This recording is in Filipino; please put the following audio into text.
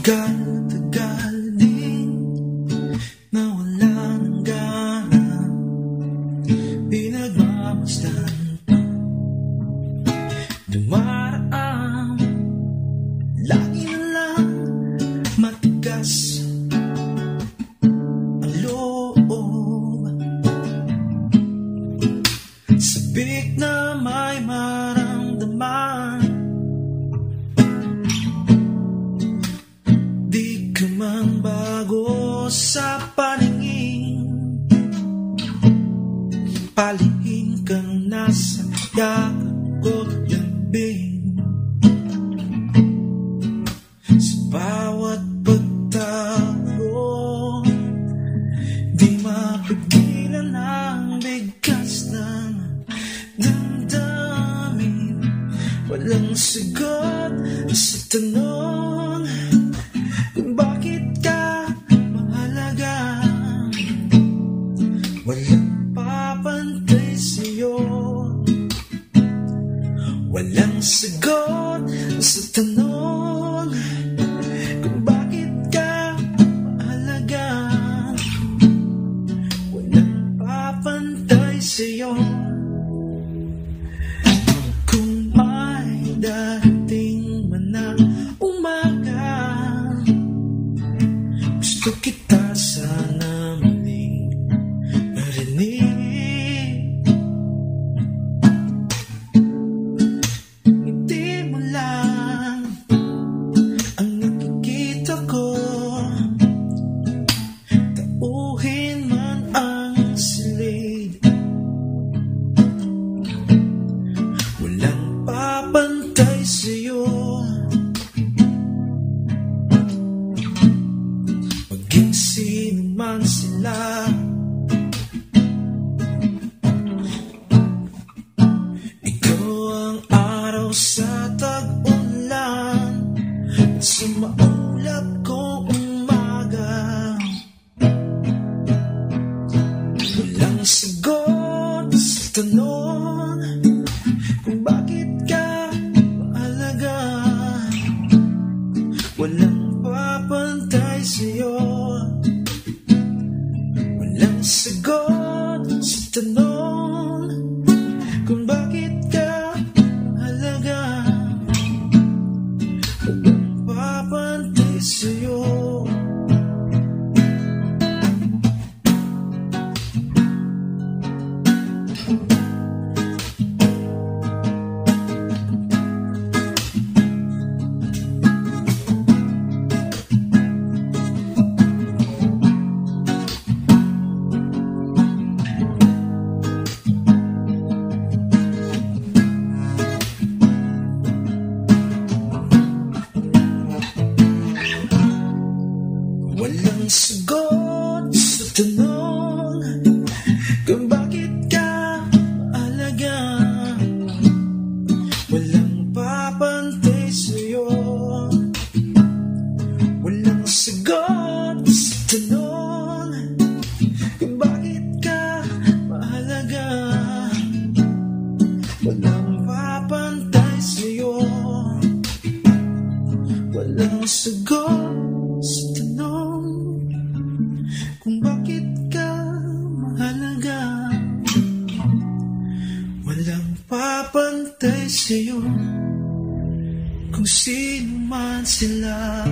Tagal-tagal din na wala ng gana, pinagmamasdan pa dumaraan. Lagi na lang matigas ang loob, sabik na may maramdaman. Mang bago sa paningin, palihim kang nasa yakap ko't yambing. Sa bawat pagtago, di mapigilan ang bigkas ng damdamin. Walang sagot sa tanong kung bakit ka mahalaga. Walang papantay sa'yo, walang sagot sa tanong kung bakit ka mahalaga. Walang papantay sa'yo. Kung may dating man na umaga, gusto kita sana muling marinig. Ngiti mo lang ang nakikita ko, tauhin man ang silid. Walang papantay sa'yo, sino man sila. Ikaw ang araw sa tag-ulan at sa maulap kong umaga. Walang sagot sa tanong kung bakit ka mahalaga. Walang papantay sa'yo, walang sagot sa tanong kung bakit ka mahalaga. Walang papantay sa'yo. Walang sagot sa tanong kung bakit ka mahalaga. Walang papantay sa'yo, walang sagot sa tanong kung bakit ka mahalaga. Walang papantay sa'yo, walang sagot sa tanong kung bakit ka mahalaga. Walang papantay sa'yo kung sino man sila.